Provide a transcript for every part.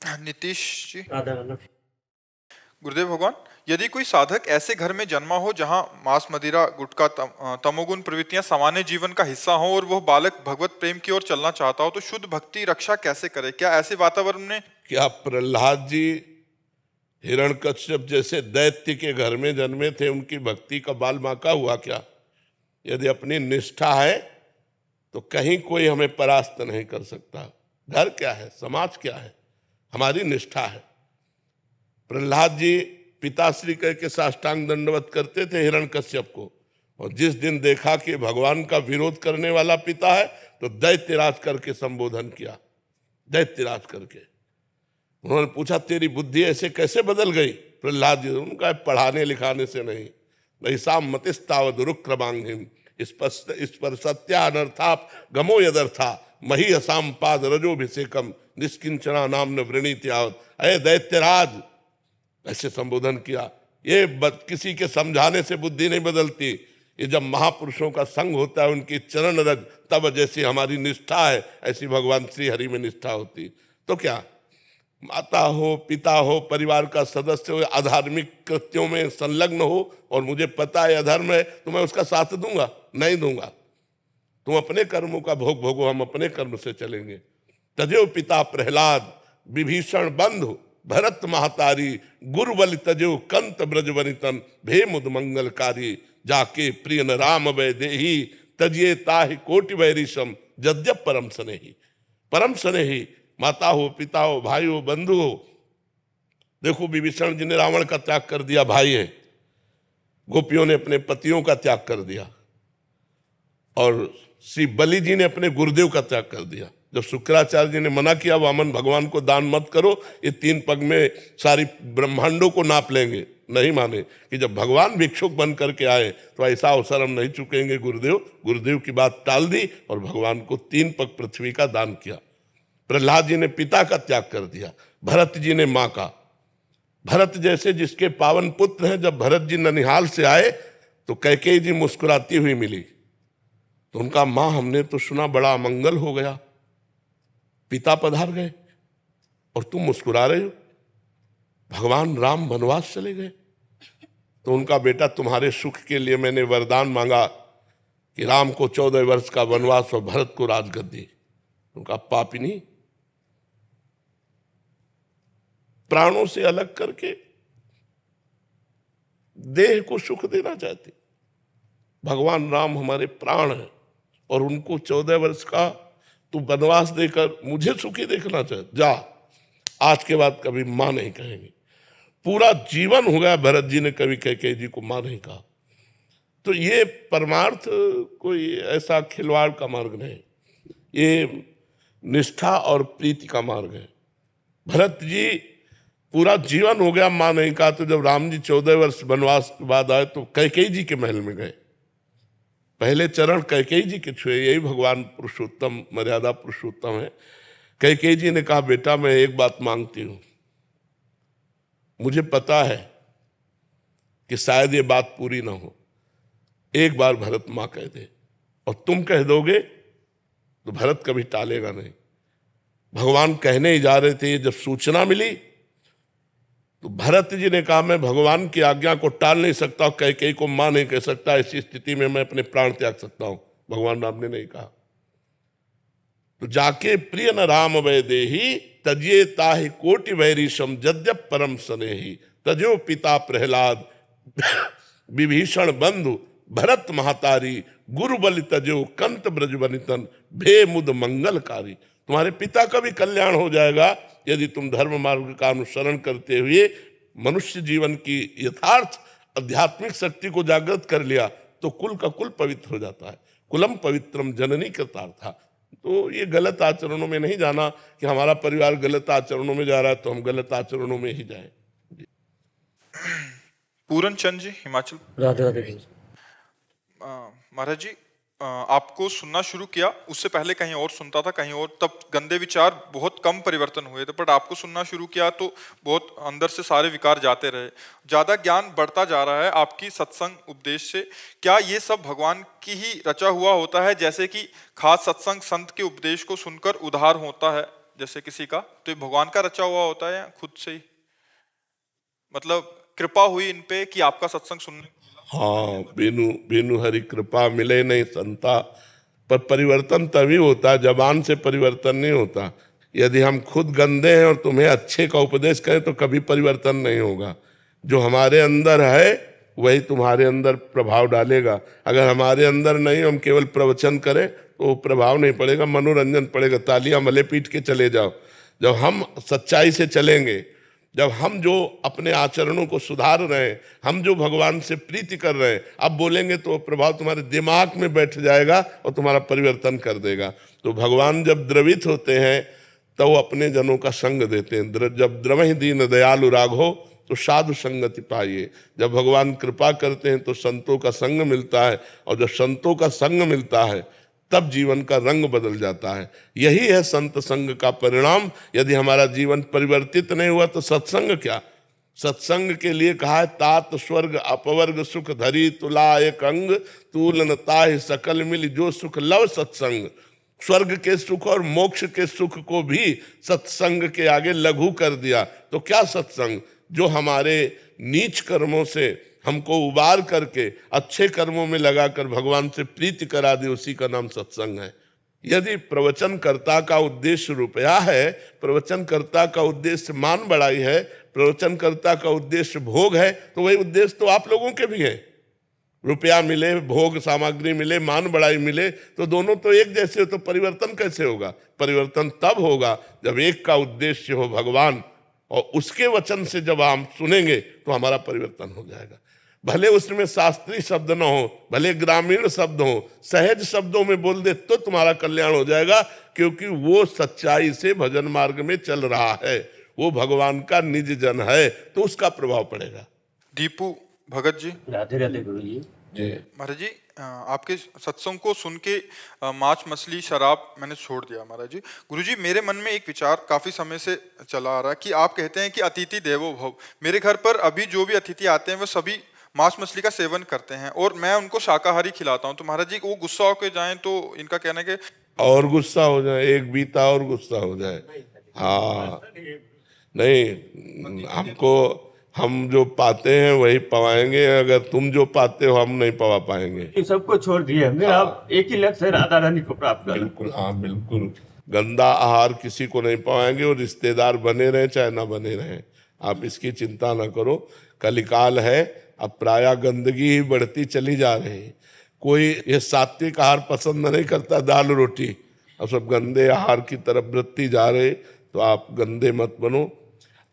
नीतीश जी। आधा घंटा। गुरुदेव भगवान, यदि कोई साधक ऐसे घर में जन्मा हो जहां मांस मदिरा गुटखा तमोगुण प्रवृत्तियां सामान्य जीवन का हिस्सा हो और वह बालक भगवत प्रेम की ओर चलना चाहता हो, तो शुद्ध भक्ति रक्षा कैसे करे? क्या ऐसे वातावरण में क्या प्रहलाद जी हिरण्यकश्यप जैसे दैत्य के घर में जन्मे थे, उनकी भक्ति का बाल बांका हुआ क्या? यदि अपनी निष्ठा है तो कहीं कोई हमें परास्त नहीं कर सकता। घर क्या है, समाज क्या है, हमारी निष्ठा है। प्रहलाद जी पिताश्री कह के साष्टांग दंडवत करते थे हिरण्यकश्यप को, और जिस दिन देखा कि भगवान का विरोध करने वाला पिता है तो दैत्यराज करके संबोधन किया। दैत्यराज करके उन्होंने पूछा, तेरी बुद्धि ऐसे कैसे बदल गई? प्रहलाद जी उनका पढ़ाने लिखाने से नहीं। नैसाम मतिस्तावद रुक्रमांगिम इस पर सत्या अनर्थाप गमो यदर्था मही असाम पाद रजोभिषेकम निष्किंचना नाम न वृणीत्यावत। अरे दैत्यराज, ऐसे संबोधन किया। ये किसी के समझाने से बुद्धि नहीं बदलती। ये जब महापुरुषों का संग होता है, उनकी चरण रज, तब जैसी हमारी निष्ठा है ऐसी भगवान श्री हरि में निष्ठा होती। तो क्या माता हो, पिता हो, परिवार का सदस्य हो, अधार्मिक कृत्यों में संलग्न हो और मुझे पता है अधर्म है, तो मैं उसका साथ दूंगा? नहीं दूंगा। तुम अपने कर्मों का भोग भोगो, हम अपने कर्म से चलेंगे। तजेव पिता प्रहलाद विभीषण बंधु भरत महतारी गुरुबल तजेव कंत ब्रज वनितन भे मुद मंगलकारी जाके प्रिय न राम वै देही तजिए ताहि कोटि वैरिशम जद्यप परम स्नेही। परम स्नेही माता हो, पिता हो, भाई हो, बंधु हो। देखो विभीषण जी ने रावण का त्याग कर दिया, भाई है। गोपियों ने अपने पतियों का त्याग कर दिया, और श्री बलि जी ने अपने गुरुदेव का त्याग कर दिया। जब शुक्राचार्य जी ने मना किया वामन भगवान को दान मत करो, ये 3 पग में सारी ब्रह्मांडों को नाप लेंगे, नहीं माने। कि जब भगवान भिक्षुक बन करके आए तो ऐसा अवसर हम नहीं चुकेंगे गुरुदेव। गुरुदेव की बात टाल दी और भगवान को 3 पग पृथ्वी का दान किया। प्रहलाद जी ने पिता का त्याग कर दिया, भरत जी ने माँ का। भरत जैसे जिसके पावन पुत्र हैं, जब भरत जी ननिहाल से आए तो कैकेयी जी मुस्कुराती हुई मिली, तो उनका माँ हमने तो सुना बड़ा अमंगल हो गया, पिता पधार गए और तुम मुस्कुरा रहे हो। भगवान राम वनवास चले गए, तो उनका बेटा तुम्हारे सुख के लिए मैंने वरदान मांगा कि राम को 14 वर्ष का वनवास और भरत को राजगद्दी। उनका पापिनी प्राणों से अलग करके देह को सुख देना चाहते। भगवान राम हमारे प्राण हैं और उनको 14 वर्ष का तू वनवास देकर मुझे सुखी देखना चाहते? जा, आज के बाद कभी मां नहीं कहेंगे। पूरा जीवन हो गया भरत जी ने कभी कैकेयी जी को मां नहीं कहा। तो ये परमार्थ कोई ऐसा खिलवाड़ का मार्ग नहीं, ये निष्ठा और प्रीति का मार्ग है। भरत जी पूरा जीवन हो गया मां नहीं कहा, तो जब राम जी 14 वर्ष वनवास के बाद आए तो कैकेयी जी के महल में गए। पहले चरण कैकेयी जी के छुए। यही भगवान पुरुषोत्तम, मर्यादा पुरुषोत्तम है। कैकेयी जी ने कहा, बेटा मैं एक बात मांगती हूं, मुझे पता है कि शायद ये बात पूरी ना हो, एक बार भरत मां कह दे और तुम कह दोगे तो भरत कभी टालेगा नहीं। भगवान कहने ही जा रहे थे, जब सूचना मिली तो भरत जी ने कहा, मैं भगवान की आज्ञा को टाल नहीं सकता, कैकेयी को मां नहीं कह सकता, ऐसी स्थिति में मैं अपने प्राण त्याग सकता हूं। भगवान राम ने नहीं कहा। तो जाके प्रिय न राम वै देही तजिए ताहि कोटि वैरिशम जद्यप परम स्नेही तजो पिता प्रहलाद विभीषण बंधु भरत महतारी गुरु बलि तजो कंत ब्रज वनितन भे मुद मंगलकारी। तुम्हारे पिता का भी कल्याण हो जाएगा यदि तुम धर्म मार्ग का अनुसरण करते हुए मनुष्य जीवन की यथार्थ आध्यात्मिक शक्ति को जागृत कर लिया तो कुल का कुल पवित्र हो जाता है। कुलम पवित्रम जननी कृतार्था। तो ये गलत आचरणों में नहीं जाना कि हमारा परिवार गलत आचरणों में जा रहा है तो हम गलत आचरणों में ही जाएं। पूरन चंद जी, हिमाचल। राधे राधे। महाराज जी, आपको सुनना शुरू किया, उससे पहले कहीं और सुनता था, कहीं और, तब गंदे विचार बहुत कम परिवर्तन हुए थे, बट आपको सुनना शुरू किया तो बहुत अंदर से सारे विकार जाते रहे। ज्यादा ज्ञान बढ़ता जा रहा है आपकी सत्संग उपदेश से। क्या ये सब भगवान की ही रचा हुआ होता है, जैसे कि खास सत्संग संत के उपदेश को सुनकर उद्धार होता है? जैसे किसी का, तो ये भगवान का रचा हुआ होता है या खुद से ही, मतलब कृपा हुई इन पे कि आपका सत्संग सुनने? हाँ, बिनु बिनु हरि कृपा मिले नहीं संता। पर परिवर्तन तभी होता है, जबान से परिवर्तन नहीं होता। यदि हम खुद गंदे हैं और तुम्हें अच्छे का उपदेश करें तो कभी परिवर्तन नहीं होगा। जो हमारे अंदर है वही तुम्हारे अंदर प्रभाव डालेगा। अगर हमारे अंदर नहीं, हम केवल प्रवचन करें तो प्रभाव नहीं पड़ेगा, मनोरंजन पड़ेगा, तालियां मले पीट के चले जाओ। जब हम सच्चाई से चलेंगे, जब हम जो अपने आचरणों को सुधार रहे हैं, हम जो भगवान से प्रीति कर रहे हैं, अब बोलेंगे तो प्रभाव तुम्हारे दिमाग में बैठ जाएगा और तुम्हारा परिवर्तन कर देगा। तो भगवान जब द्रवित होते हैं तो वो अपने जनों का संग देते हैं। जब द्रवहि दीन दयालु राघो तो साधु संगति पाइए। जब भगवान कृपा करते हैं तो संतों का संग मिलता है, और जब संतों का संग मिलता है तब जीवन का रंग बदल जाता है। यही है संत संग का परिणाम। यदि हमारा जीवन परिवर्तित नहीं हुआ तो सत्संग क्या? सत्संग के लिए कहा है, तात स्वर्ग अपवर्ग सुख धरी तुला एक अंग, तूलन ताहि सकल मिल जो सुख लव सत्संग। स्वर्ग के सुख और मोक्ष के सुख को भी सत्संग के आगे लघु कर दिया। तो क्या सत्संग? जो हमारे नीच कर्मों से हमको उबार करके अच्छे कर्मों में लगाकर भगवान से प्रीति करा दे, उसी का नाम सत्संग है। यदि प्रवचनकर्ता का उद्देश्य रुपया है, प्रवचनकर्ता का उद्देश्य मान बढ़ाई है, प्रवचनकर्ता का उद्देश्य भोग है, तो वही उद्देश्य तो आप लोगों के भी है। रुपया मिले, भोग सामग्री मिले, मान बढ़ाई मिले, तो दोनों तो एक जैसे हो, तो परिवर्तन कैसे होगा? परिवर्तन तब होगा जब एक का उद्देश्य हो भगवान, और उसके वचन से जब हम सुनेंगे तो हमारा परिवर्तन हो जाएगा। भले उसमें शास्त्रीय शब्द न हो, भले ग्रामीण शब्द हो, सहज शब्दों में बोल दे तो तुम्हारा कल्याण हो जाएगा, क्योंकि वो सच्चाई से भजन मार्ग में चल रहा है, वो भगवान का निज जन है, तो उसका प्रभाव पड़ेगा। दीपू भगत जी। राधे राधे गुरु जी। महाराज जी, आपके सत्संग को सुन के मांस मछली शराब मैंने छोड़ दिया महाराज जी। गुरुजी, मेरे मन में एक विचार काफी समय से चला आ रहा है कि आप कहते हैं कि अतिथि देवो भव। मेरे घर पर अभी जो भी अतिथि आते हैं वो सभी मांस मछली का सेवन करते हैं और मैं उनको शाकाहारी खिलाता हूं। तो महाराज जी, वो गुस्सा होकर जाएं तो इनका कहना है कि और गुस्सा हो जाए, एक बीता और गुस्सा हो जाए। हाँ, नहीं, हमको हम जो पाते हैं वही पवाएंगे। अगर तुम जो पाते हो हम नहीं पवा पाएंगे। इन सबको छोड़ दिए हमने, आप एक ही लक्ष्य है, राधा रानी को प्राप्त करना। बिल्कुल, हाँ बिल्कुल। गंदा आहार किसी को नहीं पवाएंगे, और रिश्तेदार बने रहे चाहे ना बने रहे, आप इसकी चिंता ना करो। कलिकाल है, अब प्रायः गंदगी ही बढ़ती चली जा रही है। कोई ये सात्विक आहार पसंद नहीं करता, दाल रोटी, अब सब गंदे आहार की तरफ वृत्ति जा रहे। तो आप गंदे मत बनो,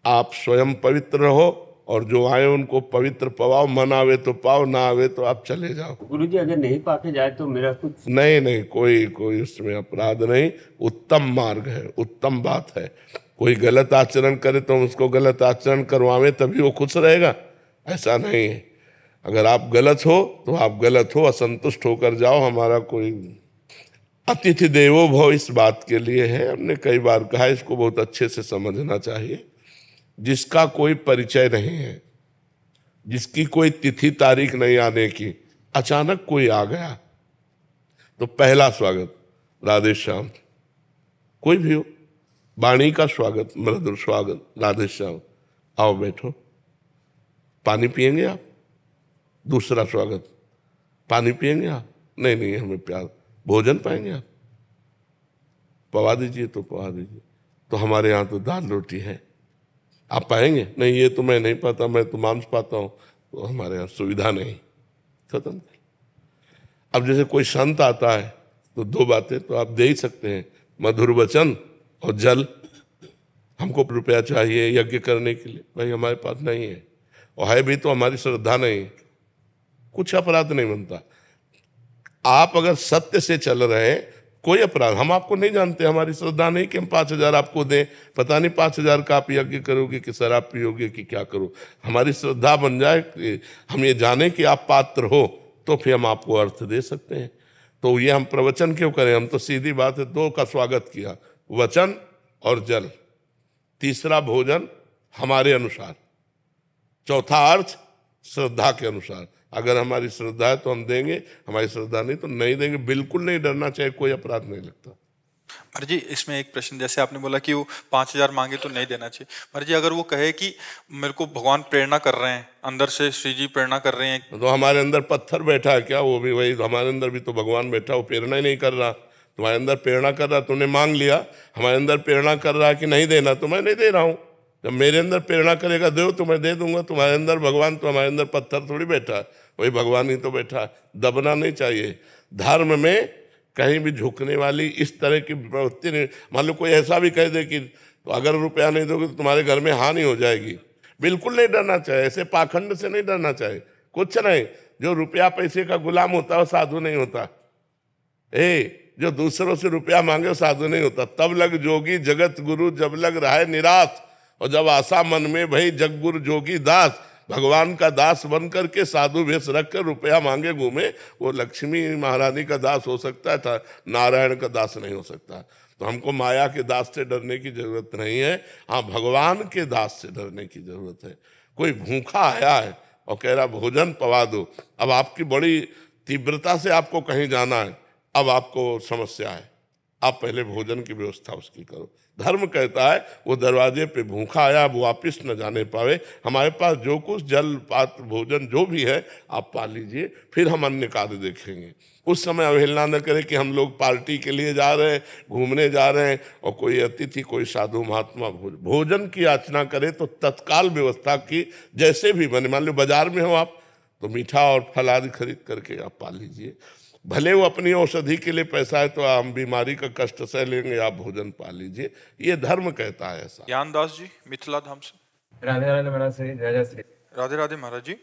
आप स्वयं पवित्र रहो, और जो आए उनको पवित्र पवाओ। मन आवे तो पाओ, ना आवे तो आप चले जाओ। गुरु जी, अगर नहीं पाके जाए तो मेरा कुछ नहीं, कोई उसमें अपराध नहीं, उत्तम मार्ग है, उत्तम बात है। कोई गलत आचरण करे तो हम उसको गलत आचरण करवावे तभी वो खुश रहेगा, ऐसा नहीं है। अगर आप गलत हो तो आप गलत हो, असंतुष्ट होकर जाओ। हमारा कोई अतिथि देवो भव इस बात के लिए है, हमने कई बार कहा, इसको बहुत अच्छे से समझना चाहिए। जिसका कोई परिचय नहीं है, जिसकी कोई तिथि तारीख नहीं आने की, अचानक कोई आ गया तो पहला स्वागत राधे श्याम। कोई भी हो, वाणी का स्वागत, मृदुल स्वागत, राधे श्याम, आओ बैठो, पानी पिएंगे आप? दूसरा स्वागत, पानी पिएंगे आप? नहीं, हमें प्यार। भोजन पाएंगे आप? पवा दीजिए तो पवा दीजिए। तो हमारे यहाँ तो दाल रोटी है, आप पाएंगे? नहीं, ये तो मैं नहीं पाता, मैं तो मांस पाता हूँ, तो हमारे यहाँ सुविधा नहीं। खत्म। अब जैसे कोई संत आता है तो दो बातें तो आप दे ही सकते हैं, मधुर वचन और जल। हमको रुपया चाहिए यज्ञ करने के लिए, भाई हमारे पास नहीं है, और है भी तो हमारी श्रद्धा नहीं, कुछ अपराध नहीं बनता। आप अगर सत्य से चल रहे हैं, कोई अपराध, हम आपको नहीं जानते, हमारी श्रद्धा नहीं कि हम 5,000 आपको दें, पता नहीं 5,000 का आप यज्ञ करोगे कि शराब पियोगे कि क्या करो। हमारी श्रद्धा बन जाए कि हम ये जाने कि आप पात्र हो, तो फिर हम आपको अर्थ दे सकते हैं। तो ये हम प्रवचन क्यों करें? हम तो सीधी बात है, दो का स्वागत किया, वचन और जल। तीसरा भोजन हमारे अनुसार, चौथा अर्थ श्रद्धा के अनुसार। अगर हमारी श्रद्धा है तो हम देंगे, हमारी श्रद्धा नहीं तो नहीं देंगे। बिल्कुल नहीं डरना चाहिए, कोई अपराध नहीं लगता। महाराज जी इसमें एक प्रश्न, जैसे आपने बोला कि वो 5,000 मांगे तो नहीं देना चाहिए। महाराज जी अगर वो कहे कि मेरे को भगवान प्रेरणा कर रहे हैं, अंदर से श्री जी प्रेरणा कर रहे हैं। तो हमारे अंदर पत्थर बैठा है क्या? वो भी वही, हमारे अंदर भी तो भगवान बैठा, वो प्रेरणा ही नहीं कर रहा। तुम्हारे अंदर प्रेरणा कर रहा, तुमने मांग लिया। हमारे अंदर प्रेरणा कर रहा है कि नहीं देना, तो मैं नहीं दे रहा हूँ। जब मेरे अंदर प्रेरणा करेगा दो तो मैं दे दूंगा। तुम्हारे अंदर भगवान, तो हमारे अंदर पत्थर थोड़ी बैठा है, वही भगवान ही तो बैठा है। दबना नहीं चाहिए। धर्म में कहीं भी झुकने वाली इस तरह की प्रवृत्ति नहीं। मान लो कोई ऐसा भी कह दे कि तो अगर रुपया नहीं दोगे तो तुम्हारे घर में हानि हो जाएगी, बिल्कुल नहीं डरना चाहिए। ऐसे पाखंड से नहीं डरना चाहिए, कुछ नहीं। जो रुपया पैसे का गुलाम होता है वो साधु नहीं होता। जो दूसरों से रुपया मांगे वो साधु नहीं होता। तब लग जोगी जगत गुरु, जब लग रहा है निराश, और जब आशा मन में भई जग गुरु जोगी दास। भगवान का दास बन करके साधु वेश रख कर रुपया मांगे घूमे, वो लक्ष्मी महारानी का दास हो सकता था, नारायण का दास नहीं हो सकता। तो हमको माया के दास से डरने की जरूरत नहीं है, हाँ भगवान के दास से डरने की जरूरत है। कोई भूखा आया है और कह रहा भोजन पवा दो, अब आपकी बड़ी तीव्रता से आपको कहीं जाना है, अब आपको समस्या है, आप पहले भोजन की व्यवस्था उसकी करो। धर्म कहता है वो दरवाजे पे भूखा आया, अब वापिस न जाने पावे, हमारे पास जो कुछ जल पात्र भोजन जो भी है आप पा लीजिए, फिर हम अन्य कार्य देखेंगे। उस समय अवहेलना न करें कि हम लोग पार्टी के लिए जा रहे हैं, घूमने जा रहे हैं, और कोई अतिथि कोई साधु महात्मा भोजन की याचना करे तो तत्काल व्यवस्था की, जैसे भी बने। मान लो बाजार में हो आप, तो मीठा और फल आदि खरीद करके आप पा लीजिए। भले वो अपनी औषधि के लिए पैसा है तो हम बीमारी का कष्ट सह लेंगे, आप भोजन पा लीजिए, ये धर्म कहता है ऐसा। ज्ञानदास जी मिथिला धाम से। राधे राधे महाराज श्री, जय जय श्री। राधे राधे महाराज जी।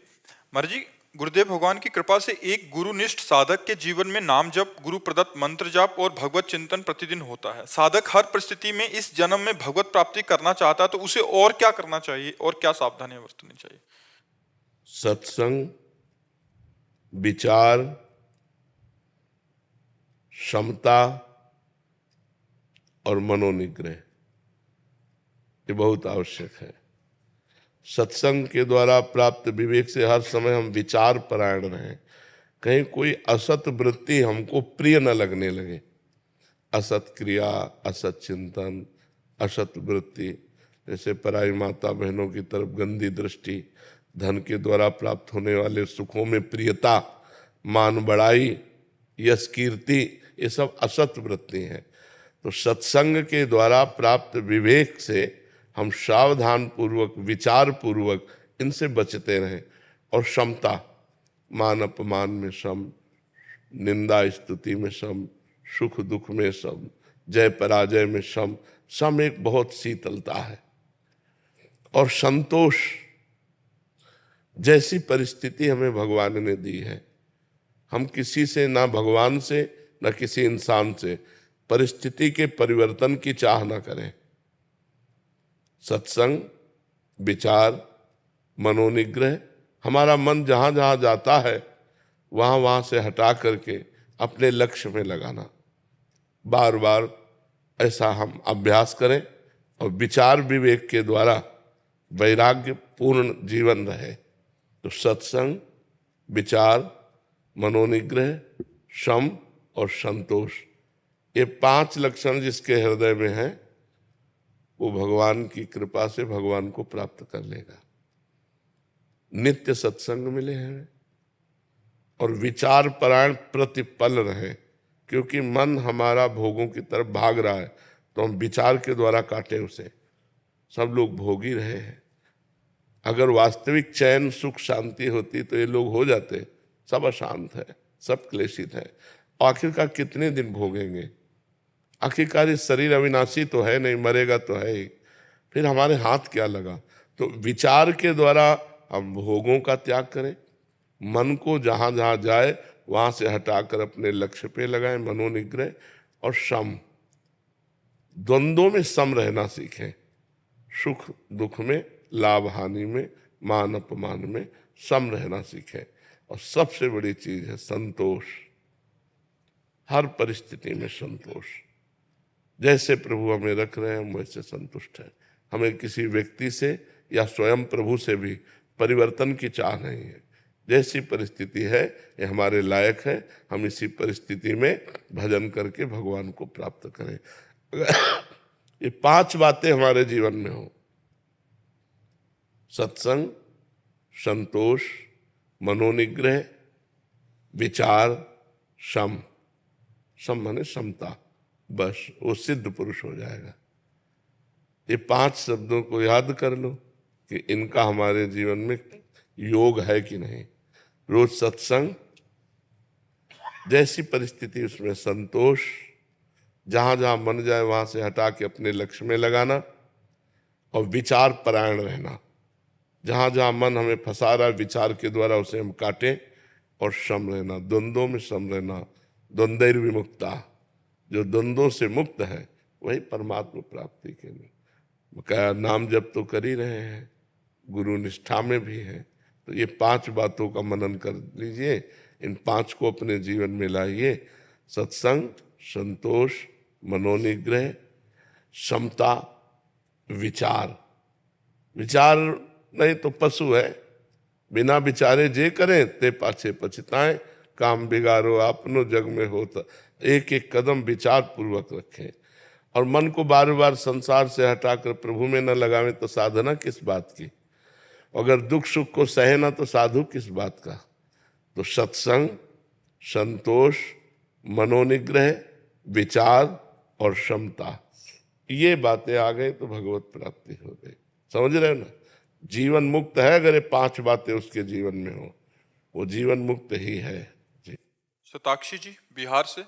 महाराज जी गुरुदेव भगवान की कृपा से एक गुरुनिष्ठ साधक के जीवन में नाम जप, गुरु प्रदत्त मंत्र जाप और भगवत चिंतन प्रतिदिन होता है। साधक हर परिस्थिति में इस जन्म में भगवत प्राप्ति करना चाहता है तो उसे और क्या करना चाहिए और क्या सावधानियां बरतनी चाहिए? सत्संग, विचार, क्षमता और मनोनिग्रह, ये बहुत आवश्यक है। सत्संग के द्वारा प्राप्त विवेक से हर समय हम विचार परायण रहें, कहीं कोई असत वृत्ति हमको प्रिय न लगने लगे। असत क्रिया, असत चिंतन, असत वृत्ति, जैसे पराई माता बहनों की तरफ गंदी दृष्टि, धन के द्वारा प्राप्त होने वाले सुखों में प्रियता, मान बढ़ाई, यश कीर्ति, ये सब असत वृत्ति हैं। तो सत्संग के द्वारा प्राप्त विवेक से हम सावधान पूर्वक, विचार पूर्वक इनसे बचते रहें। और क्षमता, मान अपमान में सम, निंदा स्तुति में सम, सुख दुख में सम, जय पराजय में सम। सम एक बहुत शीतलता है। और संतोष, जैसी परिस्थिति हमें भगवान ने दी है, हम किसी से, ना भगवान से न किसी इंसान से, परिस्थिति के परिवर्तन की चाह न करें। सत्संग, विचार, मनोनिग्रह, हमारा मन जहाँ जहाँ जाता है वहाँ वहाँ से हटा करके अपने लक्ष्य में लगाना। बार बार ऐसा हम अभ्यास करें और विचार विवेक के द्वारा वैराग्य पूर्ण जीवन रहे। तो सत्संग, विचार, मनोनिग्रह, शम और संतोष, ये 5 लक्षण जिसके हृदय में हैं वो भगवान की कृपा से भगवान को प्राप्त कर लेगा। नित्य सत्संग मिले हैं और विचार परायण प्रतिपल रहे, क्योंकि मन हमारा भोगों की तरफ भाग रहा है तो हम विचार के द्वारा काटें उसे। सब लोग भोगी रहे हैं। अगर वास्तविक चैन, सुख, शांति होती तो ये लोग हो जाते। सब अशांत है, सब क्लेशित है। आखिरकार कितने दिन भोगेंगे? आखिरकार इस शरीर अविनाशी तो है नहीं, मरेगा तो है ही, फिर हमारे हाथ क्या लगा? तो विचार के द्वारा हम भोगों का त्याग करें, मन को जहाँ जहाँ जाए वहाँ से हटाकर अपने लक्ष्य पे लगाएं। मनोनिग्रह और सम, द्वंद्वों में सम रहना सीखें। सुख दुख में, लाभ हानि में, मान अपमान में सम रहना सीखें। और सबसे बड़ी चीज है संतोष। हर परिस्थिति में संतोष। जैसे प्रभु हमें रख रहे हैं हम वैसे संतुष्ट हैं। हमें किसी व्यक्ति से या स्वयं प्रभु से भी परिवर्तन की चाह नहीं है। जैसी परिस्थिति है ये हमारे लायक है, हम इसी परिस्थिति में भजन करके भगवान को प्राप्त करें। अगर ये 5 बातें हमारे जीवन में हो, सत्संग, संतोष, मनोनिग्रह, विचार, सम माने समता, बस वो सिद्ध पुरुष हो जाएगा। ये 5 शब्दों को याद कर लो कि इनका हमारे जीवन में योग है कि नहीं। रोज सत्संग, जैसी परिस्थिति उसमें संतोष, जहां जहां मन जाए वहां से हटा के अपने लक्ष्य में लगाना, और विचार परायण रहना, जहां जहां मन हमें फंसा रहा है विचार के द्वारा उसे हम काटें, और सम रहना, द्वंद्वों में सम रहना। द्वंद्वैर विमुक्ता, जो द्वंद्वों से मुक्त है वही परमात्मा प्राप्ति के लिए क्या नाम जप तो कर ही रहे हैं, गुरु निष्ठा में भी है। तो ये 5 बातों का मनन कर लीजिए, इन 5 को अपने जीवन में लाइए। सत्संग, संतोष, मनोनिग्रह, समता, विचार। विचार नहीं तो पशु है, बिना विचारे जे करें ते पाछे पछताएं, काम बिगाड़ो आपनो जग में होता। एक एक कदम विचार पूर्वक रखें, और मन को बार बार संसार से हटाकर प्रभु में न लगावें तो साधना किस बात की। अगर दुख सुख को सहे ना तो साधु किस बात का। तो सत्संग, संतोष, मनोनिग्रह, विचार और क्षमता, ये बातें आ गई तो भगवत प्राप्ति हो गई। समझ रहे हो ना, जीवन मुक्त है अगर ये 5 बातें उसके जीवन में हो, वो जीवन मुक्त ही है। जी शताक्षी जी बिहार से।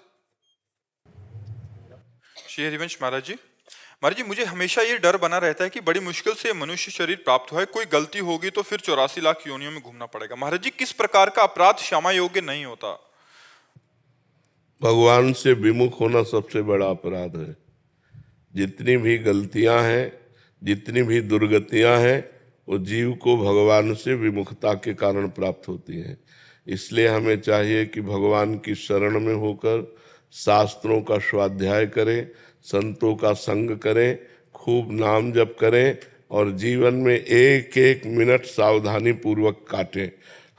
श्री हरिवंश महाराज जी, महाराज जी मुझे हमेशा ये डर बना रहता है कि बड़ी मुश्किल से मनुष्य शरीर प्राप्त हुआ है, कोई गलती होगी तो फिर 84 लाख योनियों में घूमना पड़ेगा। महाराज जी किस प्रकार का अपराध क्षमा योग्य नहीं होता? भगवान से विमुख होना सबसे बड़ा अपराध है। जितनी भी गलतियां हैं, जितनी भी दुर्गतियां हैं, वो जीव को भगवान से विमुखता के कारण प्राप्त होती हैं। इसलिए हमें चाहिए कि भगवान की शरण में होकर शास्त्रों का स्वाध्याय करें, संतों का संग करें, खूब नाम जप करें, और जीवन में एक एक मिनट सावधानी पूर्वक काटें।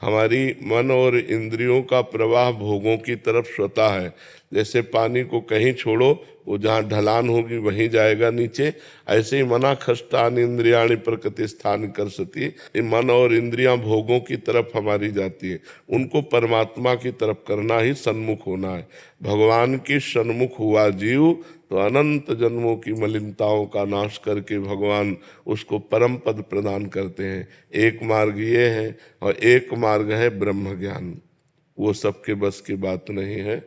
हमारी मन और इंद्रियों का प्रवाह भोगों की तरफ स्वतः है। जैसे पानी को कहीं छोड़ो, वो जहाँ ढलान होगी वहीं जाएगा नीचे, ऐसे ही मना खष्टान इंद्रियाणि प्रकृति स्थान कर सती। ये मन और इंद्रियां भोगों की तरफ हमारी जाती है, उनको परमात्मा की तरफ करना ही सन्मुख होना है। भगवान की सन्मुख हुआ जीव तो अनंत जन्मों की मलिनताओं का नाश करके भगवान उसको परम पद प्रदान करते हैं। एक मार्ग ये है, और एक मार्ग है ब्रह्म ज्ञान। वो सबके बस की बात नहीं है,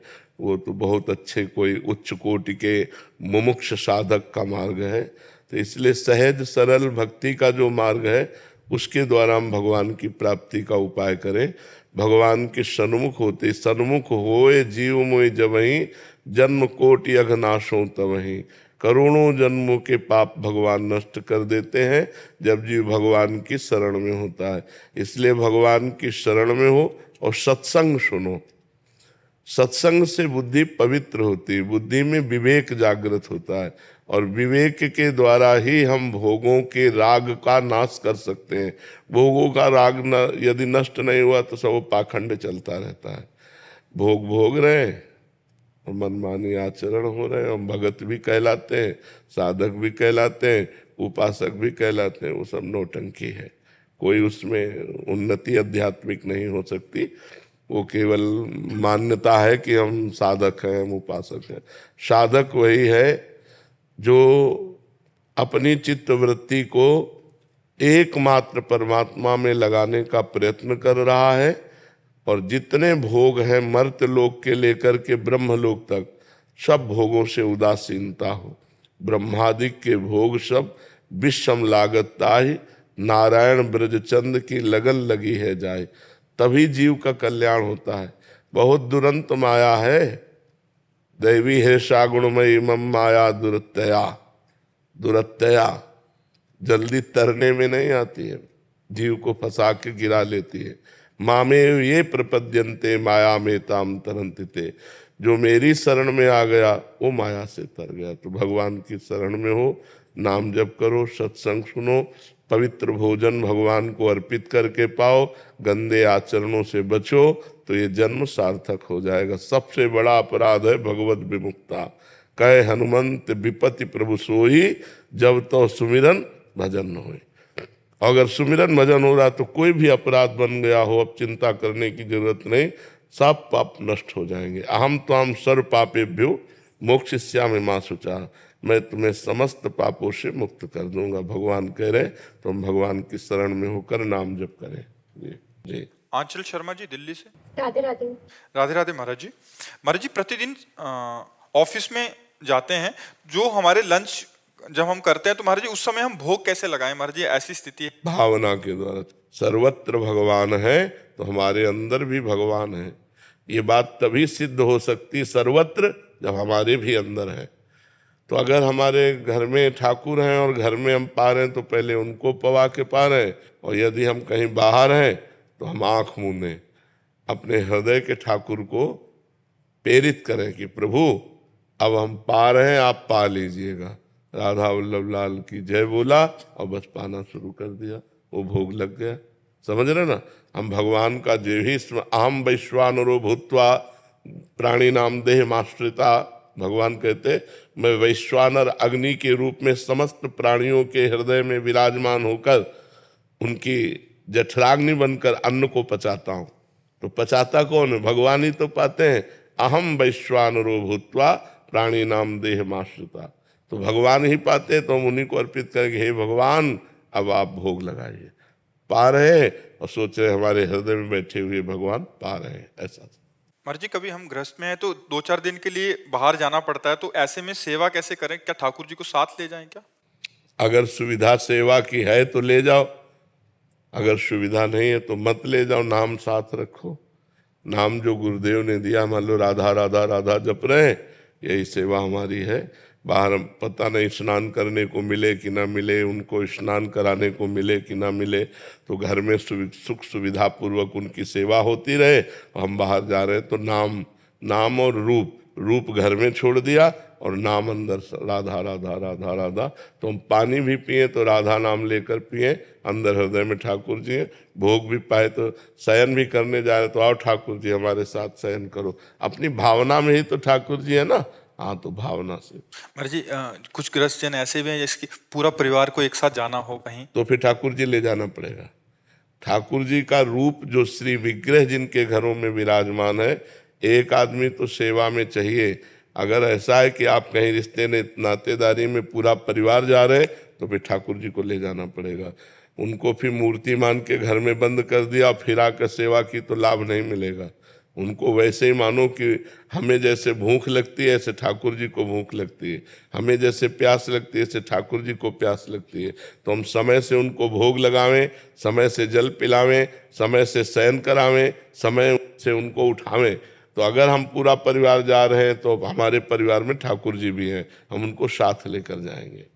वो तो बहुत अच्छे कोई उच्च कोटि के मुमुक्ष साधक का मार्ग है। तो इसलिए सहज सरल भक्ति का जो मार्ग है उसके द्वारा हम भगवान की प्राप्ति का उपाय करें। भगवान के सन्मुख होते, सन्मुख होए जीव मोय जबहि, जन्म कोटि अघनाशों तबहि। करोड़ों जन्मों के पाप भगवान नष्ट कर देते हैं जब जीव भगवान की शरण में होता है। इसलिए भगवान की शरण में हो और सत्संग सुनो। सत्संग से बुद्धि पवित्र होती है, बुद्धि में विवेक जागृत होता है, और विवेक के द्वारा ही हम भोगों के राग का नाश कर सकते हैं। भोगों का राग यदि नष्ट नहीं हुआ तो सब पाखंड चलता रहता है। भोग भोग रहे हैं और मनमानी आचरण हो रहे हैं, हम भगत भी कहलाते हैं, साधक भी कहलाते हैं, उपासक भी कहलाते हैं, वो सब नौटंकी है। कोई उसमें उन्नति आध्यात्मिक नहीं हो सकती। वो केवल मान्यता है कि हम साधक हैं, हम उपासक हैं। साधक वही है जो अपनी चित्त वृत्ति को एकमात्र परमात्मा में लगाने का प्रयत्न कर रहा है, और जितने भोग हैं मर्त्य लोक के लेकर के ब्रह्म लोक तक, सब भोगों से उदासीनता हो। ब्रह्मादिक के भोग सब विषम लागत ताहि, नारायण ब्रजचंद की लगन लगी है जाए। तभी जीव का कल्याण होता है। बहुत दुरंत माया है, दैवी है सागुणमयी मम माया दुरत्यया। दुरत्यया जल्दी तरने में नहीं आती है, जीव को फंसा के गिरा लेती है। मामे ये प्रपद्यन्ते माया में ताम तरंतिते। जो मेरी शरण में आ गया वो माया से तर गया। तो भगवान की शरण में हो, नाम जप करो, सत्संग सुनो, पवित्र भोजन भगवान को अर्पित करके पाओ, गंदे आचरणों से बचो, तो ये जन्म सार्थक हो जाएगा। सबसे बड़ा अपराध है भगवत विमुक्ता। कहे हनुमंत विपत्ति प्रभु सोई, जब तो सुमिरन भजन न होए। अगर सुमिरन भजन हो रहा तो कोई भी अपराध बन गया हो, अब चिंता करने की जरूरत नहीं, सब पाप नष्ट हो जाएंगे। अहम त्वाम सर्व पापेभ्यो मोक्षयिष्यामि मा शुचा, मैं तुम्हें समस्त पापों से मुक्त कर दूंगा। भगवान कह रहे तो हम भगवान की शरण में होकर नाम जप करें। जी जी। आंचल शर्मा जी दिल्ली से। राधे राधे। राधे राधे महाराज जी। महाराज जी प्रतिदिन ऑफिस में जाते हैं, जो हमारे लंच जब हम करते हैं तो महाराज जी उस समय हम भोग कैसे लगाएं महाराज जी, ऐसी स्थिति है? भावना के द्वारा। सर्वत्र भगवान है तो हमारे अंदर भी भगवान है। ये बात तभी सिद्ध हो सकती सर्वत्र जब हमारे भी अंदर है। तो अगर हमारे घर में ठाकुर हैं और घर में हम पा रहे हैं तो पहले उनको पवा के पा रहे हैं, और यदि हम कहीं बाहर हैं तो हम आंख मूंदें, अपने हृदय के ठाकुर को प्रेरित करें कि प्रभु अब हम पा रहे हैं, आप पा लीजिएगा। राधा वल्लभ लाल की जय बोला और बस पाना शुरू कर दिया, वो भोग लग गया। समझ रहे ना? हम भगवान का जो ही अहम वैश्वानरो भूत्वा प्राणी नाम देह आश्रिता, भगवान कहते मैं वैश्वानर अग्नि के रूप में समस्त प्राणियों के हृदय में विराजमान होकर उनकी जठराग्नि बनकर अन्न को पचाता हूँ। तो पचाता कौन है? भगवान ही तो पाते हैं। अहम वैश्वानरो भूत्वा प्राणी नाम देह आश्रिता, तो भगवान ही पाते, तो हम उन्हीं को अर्पित करेंगे। हे भगवान अब आप भोग लगाइए। पा रहे हैं और सोच रहे हमारे हृदय में बैठे हुए भगवान पा रहे हैं। ऐसा महाराज जी कभी हम गृहस्थ में हैं तो 2-4 दिन के लिए बाहर जाना पड़ता है, तो ऐसे में सेवा कैसे करें? क्या ठाकुर जी को साथ ले जाएं क्या? अगर सुविधा सेवा की है तो ले जाओ, अगर सुविधा नहीं है तो मत ले जाओ। नाम साथ रखो। नाम जो गुरुदेव ने दिया, मान लो राधा राधा राधा जप रहे हैं, यही सेवा हमारी है। बाहर पता नहीं स्नान करने को मिले कि ना मिले, उनको स्नान कराने को मिले कि ना मिले, तो घर में सुख सुविधा पूर्वक उनकी सेवा होती रहे। हम बाहर जा रहे हैं तो नाम और रूप घर में छोड़ दिया और नाम अंदर राधा राधा राधा राधा। तो हम पानी भी पिए तो राधा नाम लेकर पिए, अंदर हृदय में ठाकुर जी हैं। भोग भी पाए तो शयन भी करने जा रहे तो आओ ठाकुर जी हमारे साथ शयन करो। अपनी भावना में ही तो ठाकुर जी है ना। हाँ, तो भावना से। महाराज जी कुछ गृहस्थ जन ऐसे भी हैं जिसकी पूरा परिवार को एक साथ जाना हो कहीं, तो फिर ठाकुर जी ले जाना पड़ेगा। ठाकुर जी का रूप जो श्री विग्रह जिनके घरों में विराजमान है, एक आदमी तो सेवा में चाहिए। अगर ऐसा है कि आप कहीं रिश्ते नातेदारी में पूरा परिवार जा रहे तो फिर ठाकुर जी को ले जाना पड़ेगा। उनको फिर मूर्ति मान के घर में बंद कर दिया फिर आकर सेवा की तो लाभ नहीं मिलेगा। उनको वैसे ही मानो कि हमें जैसे भूख लगती है ऐसे ठाकुर जी को भूख लगती है, हमें जैसे प्यास लगती है ऐसे ठाकुर जी को प्यास लगती है। तो हम समय से उनको भोग लगावें, समय से जल पिलावें, समय से शयन करावें, समय से उनको उठावें। तो अगर हम पूरा परिवार जा रहे हैं तो हमारे परिवार में ठाकुर जी भी हैं, हम उनको साथ लेकर जाएंगे।